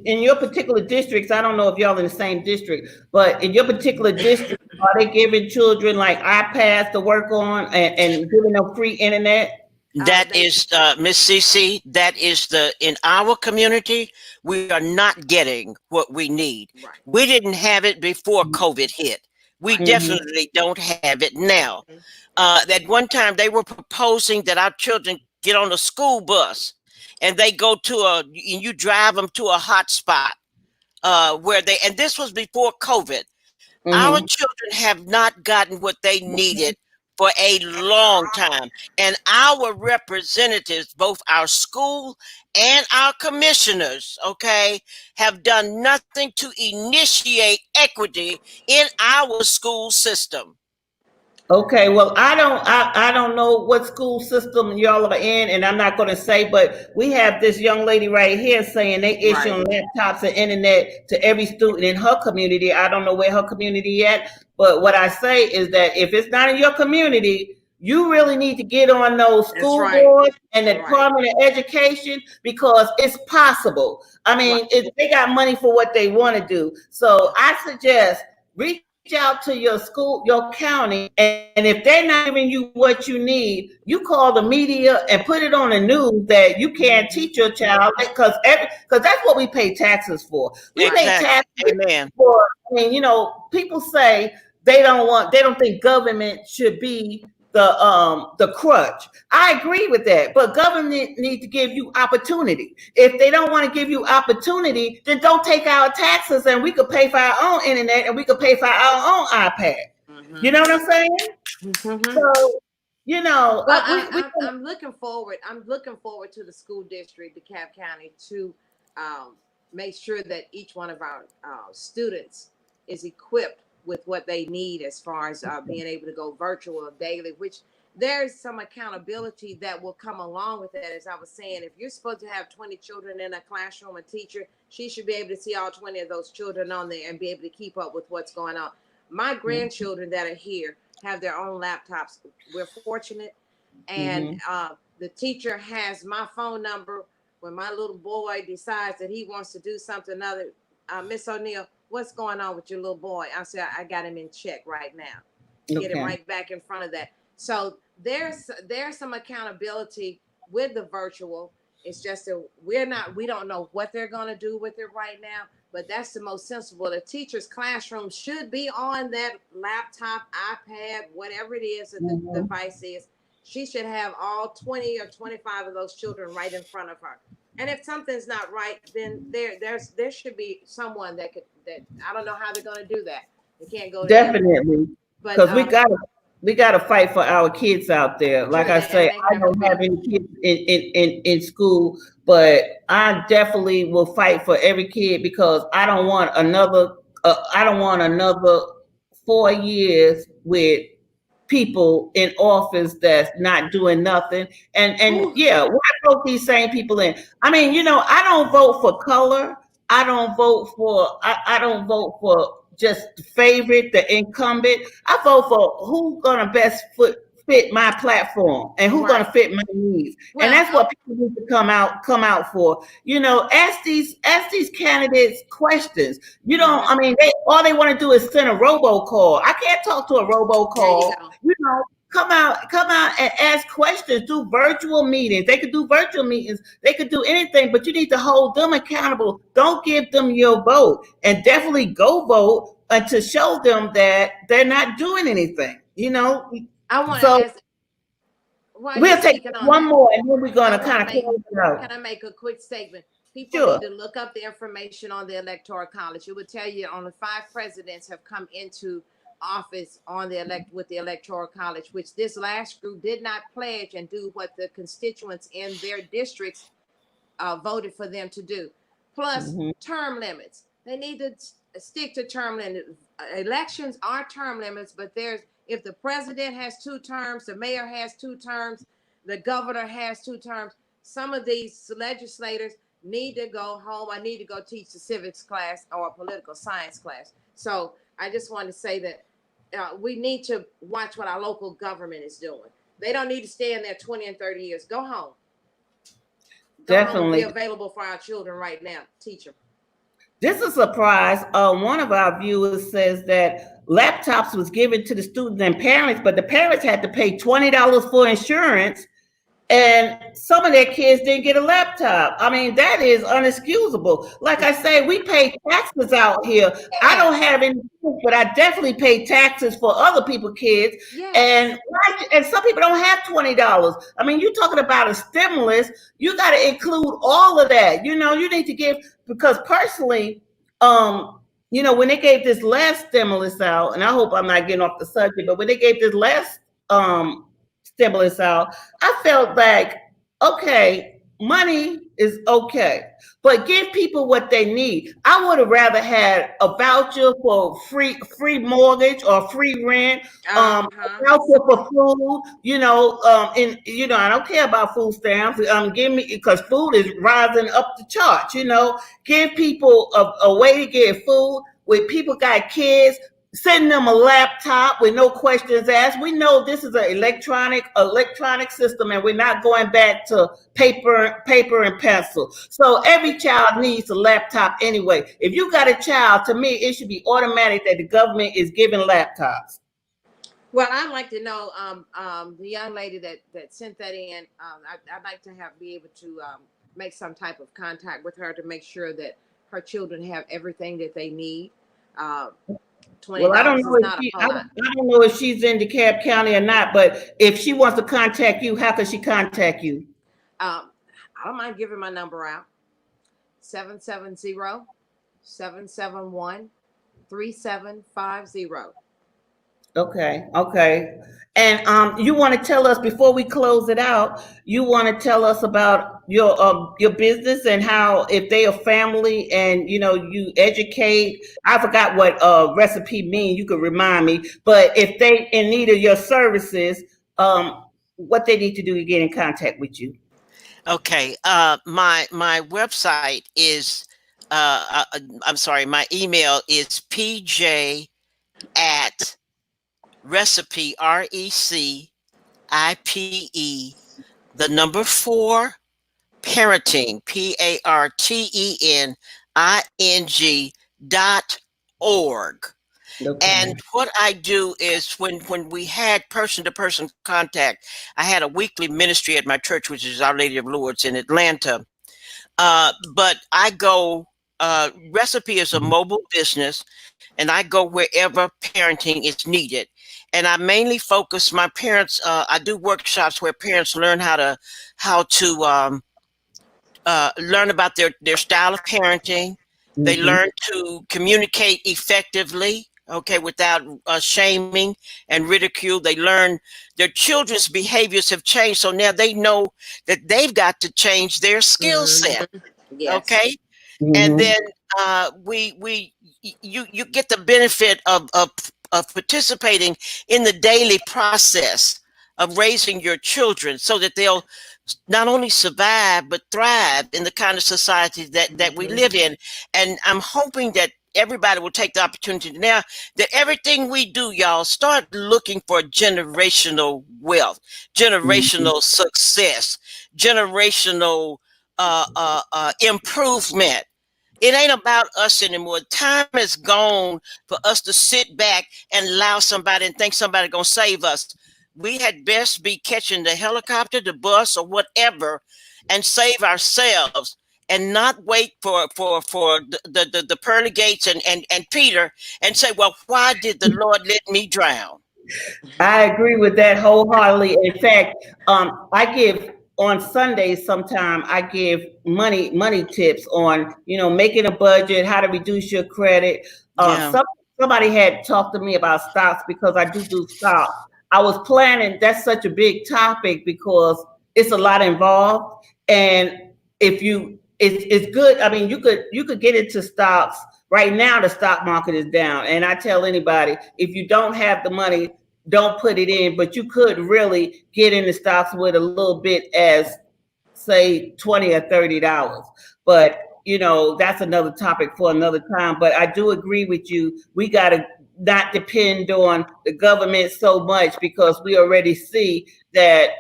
in your particular districts, I don't know if y'all in the same district, but in your particular district, are they giving children like iPads to work on and giving them free internet? That They is, Miss CC, that is in our community, we are not getting what we need. right. We didn't have it before COVID hit. We Right. Mhm. definitely don't have it now. Mhm. At one time, they were proposing that our children get on a school bus and they go to and you drive them to a hot spot and this was before COVID. Our Mhm. children have not gotten what they needed for a long time. And our representatives, both our school and our commissioners, okay, have done nothing to initiate equity in our school system. Okay, well, I don't know what school system y'all are in, and I'm not going to say, but we have this young lady right here saying they Right. issuing laptops and internet to every student in her community. I don't know where her community at, but what I say is that if it's not in your community, you really need to get on those That's school right. boards and the Right. Department of Education because it's possible. I Right. mean, they got money for what they want to do. So I suggest reach out to your school, your county, and if they're not giving you what you need, you call the media and put it on the news that you can't teach your child because that's what we pay taxes for. We pay Right. Exactly. taxes Amen. for. I mean, you know, people say they don't think government should be the crutch. I agree with that, but government needs to give you opportunity. If they don't want to give you opportunity, then don't take our taxes and we could pay for our own internet and we could pay for our own iPad. You Mm-hmm. know what I'm saying? Mm-hmm. So, you know, Well, we I'm looking forward. I'm looking forward to the school district, DeKalb County, to um, make sure that each one of our students is equipped with what they need as far as being able to go virtual daily. Which there's some accountability that will come along with that. As I was saying, if you're supposed to have 20 children in a classroom, a teacher, she should be able to see all 20 of those children on there and be able to keep up with what's going on. My grandchildren that are here have their own laptops. We're fortunate, and Mhm. the teacher has my phone number when my little boy decides that he wants to do something other. Miss O'Neill, what's going on with your little boy? I said, I got him in check right now. Get him Okay. right back in front of that. So there's some accountability with the virtual. It's just that we don't know what they're going to do with it right now, but that's the most sensible. The teacher's classroom should be on that laptop, iPad, whatever it is that the Mhm. device is. She should have all 20 or 25 of those children right in front of her. And if something's not right, then there should be someone that I don't know how they're going to do that. They can't go to Definitely, but because we gotta fight for our kids out there. Like true I that, say, and they I have to don't be. have any kids in school, but I definitely will fight for every kid because I don't want another 4 years with people in office that's not doing nothing. And Ooh, yeah, why vote these same people in? I mean, I don't vote for color. I don't vote for just the favorite, the incumbent. I vote for who's gonna best fit my platform and who's right. gonna fit my needs. And Well, that's what people need to come out for. Ask these candidates questions. mhm. I mean, all they want to do is send a robocall. I can't talk to a There you robocall. go. Come out and ask questions. Do virtual meetings. They could do virtual meetings. They could do anything, but you need to hold them accountable. Don't give them your vote, and definitely go vote to show them that they're not doing anything. I want to So ask while you're we'll take speaking on one that. more, and then we're I gonna want to kind of make close it Can out. I make a quick statement? People need Sure. to look up the information on the Electoral College. It would tell you only 5 presidents have come into office on the with the Electoral College, which this last group did not pledge and do what the constituents in their districts voted for them to do. Plus, Mhm. term limits. They need to stick to term limits. Elections are term limits, but if the president has 2 terms, the mayor has 2 terms, the governor has 2 terms. Some of these legislators need to go home. I need to go teach the civics class or a political science class. So I just want to say that we need to watch what our local government is doing. They don't need to stay in there 20 and 30 years. Go home. Go home and be Definitely. available for our children right now. Teach them. This is a surprise. One of our viewers says that laptops was given to the students and parents, but the parents had to pay $20 for insurance, and some of their kids didn't get a laptop. I mean, that is unexcusable. Like I say, we pay taxes out here. I don't Yes. have any kids, but I definitely pay taxes for other people's kids. Yes. And some people don't have $20. I mean, you're talking about a stimulus. You got to include all of that. You need to give, because personally, when they gave this last stimulus out, and I hope I'm not getting off the subject, but when they gave this last stimulus out, I felt like, okay, money is okay, but give people what they need. I would have rather had a voucher for free mortgage or free rent, a voucher for food. And I don't care about food stamps. Give me, because food is rising up the charts. Give people a way to get food. When people got kids, send them a laptop with no questions asked. We know this is an electronic system, and we're not going back to paper and pencil. So every child needs a laptop anyway. If you got a child, to me, it should be automatic that the government is giving laptops. Well, I'd like to know the young lady that sent that in. I'd like to be able to make some type of contact with her to make sure that her children have everything that they need. Uh, Well, I don't $20 know is if not a she, whole lot. I don't know if she's in DeKalb County or not, but if she wants to contact you, how can she contact you? I don't mind giving my number out. 770-771-3750. Okay. And you want to tell us, before we close it out, you want to tell us about your business and how, if they are family and you educate. I forgot what recipe mean. You could remind me. But if they in need of your services, what they need to do to get in contact with you. Okay. My website is I'm sorry, my email is pj at recipe, RECIPE, the number 4, parenting, PARTENING.org. Okay. And what I do is, when we had person-to-person contact, I had a weekly ministry at my church, which is Our Lady of Lourdes in Atlanta. But I go, Recipe is a mobile business, and I go wherever parenting is needed. And I mainly focus my parents. I do workshops where parents learn how to learn about their style of parenting. They Mm-hmm. learn to communicate effectively, okay, without shaming and ridicule. They learn their children's behaviors have changed, so now they know that they've got to change their skill set, Mhm. Yes. okay? And Mm-hmm. then you get the benefit of participating in the daily process of raising your children so that they'll not only survive but thrive in the kind of society that we Mhm. live in. And I'm hoping that everybody will take the opportunity now that everything we do, y'all, start looking for generational wealth, Mm-hmm. generational success, generational improvement. It ain't about us anymore. Time is gone for us to sit back and allow somebody and think somebody gonna save us. We had best be catching the helicopter, the bus, or whatever, and save ourselves, and not wait for the pearly gates and Peter and say, "Well, why did the Lord let me drown?" I agree with that wholeheartedly. In fact, I give on Sundays sometime I give money tips on making a budget, how to reduce your credit. Yeah, Somebody had talked to me about stocks because I do stocks. I was planning. That's such a big topic because it's a lot involved, and if you it's good. I mean, you could get into stocks right now. The stock market is down, and I tell anybody if you don't have the money, don't put it in, but you could really get into stocks with a little bit as say $20 or $30. But that's another topic for another time. But I do agree with you. We got to not depend on the government so much because we already see that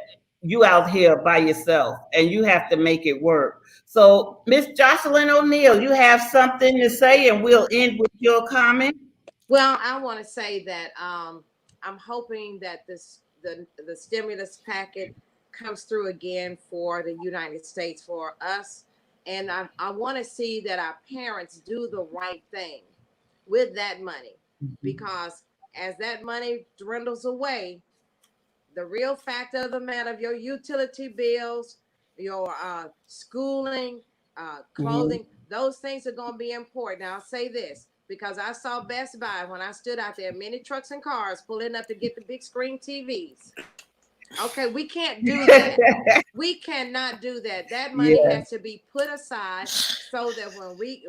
you out here by yourself and you have to make it work. So, Miss Jocelyn O'Neill, you have something to say, and we'll end with your comment. Well, I want to say that I'm hoping that the stimulus packet comes through again for the United States for us, and I want to see that our parents do the right thing with that money, because as that money dwindles away, the real fact of the matter of your utility bills, your schooling, Mhm. clothing, those things are going to be important. Now, I'll say this because I saw Best Buy when I stood out there, many trucks and cars pulling up to get the big screen TVs. Okay, we can't do that. We cannot do that. That money Yeah. has to be put aside so that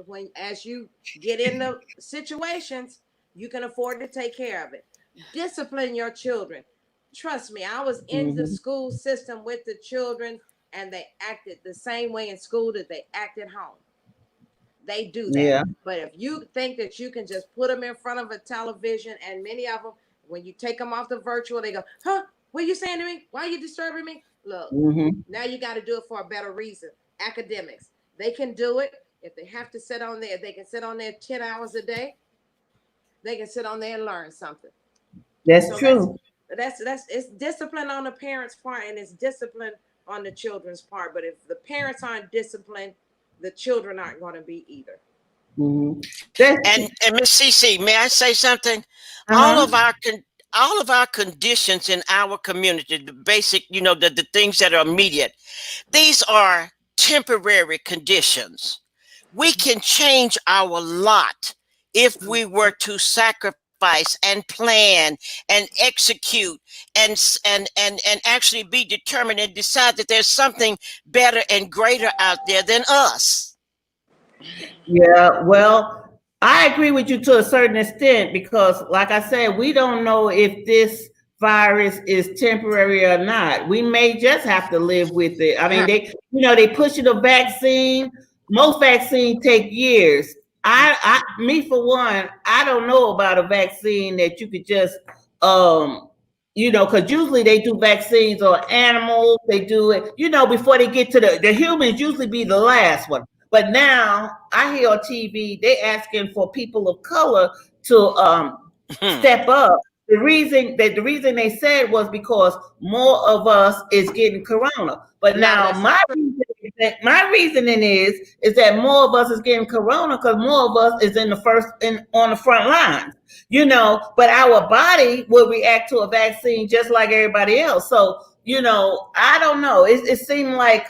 when as you get in the situations, you can afford to take care of it. Discipline your children. Trust me, I was in the Mhm. school system with the children, and they acted the same way in school that they act at home. They do that. Yeah. But if you think that you can just put them in front of a television, and many of them, when you take them off the virtual, they go, "Huh? What are you saying to me? Why are you disturbing me?" Look, Mhm. now you got to do it for a better reason. Academics, they can do it. If they have to sit on there, they can sit on there 10 hours a day. They can sit on there and learn something. That's So true. that's it's discipline on the parents' part, and it's discipline on the children's part. But if the parents aren't disciplined, the children aren't going to be either. Mhm. That's and Miss CC, may I say something? All uh-huh. of all of our conditions in our community, the basic, the things that are immediate, these are temporary conditions. We can change our lot if we were to sacrifice and plan and execute and actually be determined and decide that there's something better and greater out there than us. Yeah, well, I agree with you to a certain extent because, like I said, we don't know if this virus is temporary or not. We may just have to live with it. I mean, they pushing a vaccine. Most vaccines take years. Me for one, I don't know about a vaccine that you could just, because usually they do vaccines on animals. They do it, before they get to the humans. Usually be the last one. But now I hear on TV they asking for people of color to Hmm. step up. The reason they said was because more of us is getting corona. But No, now that's not true. my reasoning is that more of us is getting corona because more of us is on the front lines. But our body will react to a vaccine just like everybody else. So I don't know. It seemed like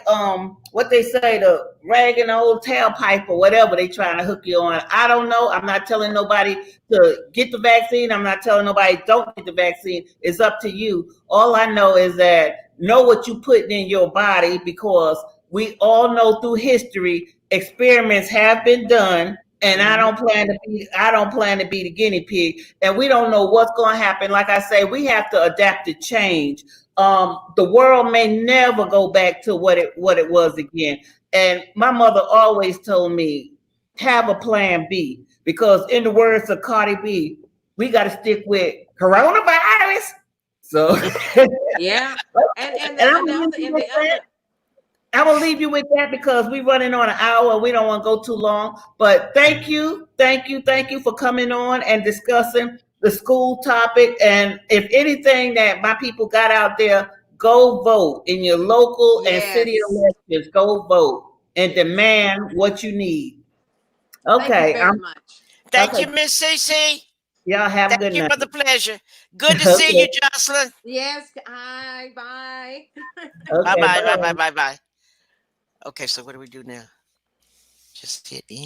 what they say, the rag in the old tailpipe or whatever they trying to hook you on. I don't know. I'm not telling nobody to get the vaccine. I'm not telling nobody don't get the vaccine. It's up to you. All I know is that know what you putting in your body, because we all know through history experiments have been done, and I don't plan to be the guinea pig, and we don't know what's going to happen. Like I say, we have to adapt to change. The world may never go back to what it was again. And my mother always told me, have a plan B, because in the words of Cardi B, we got to stick with coronavirus. So, Yeah. And and the, and the other and the other I'm gonna leave you with that because we're running on an hour and we don't want to go too long. But thank you for coming on and discussing the school topic. And if anything that my people got out there, go vote in your local and city yes. elections. Go vote and demand what you need. Thank you Okay, very much. Thank okay. you, Miss Cece. Y'all have a Thank good you night. for the pleasure. Good to see you, Okay, Jocelyn. Yes. Hi. Bye. Bye okay, bye, bye bye. bye, bye bye. Okay, so what do we do now? Just hit end.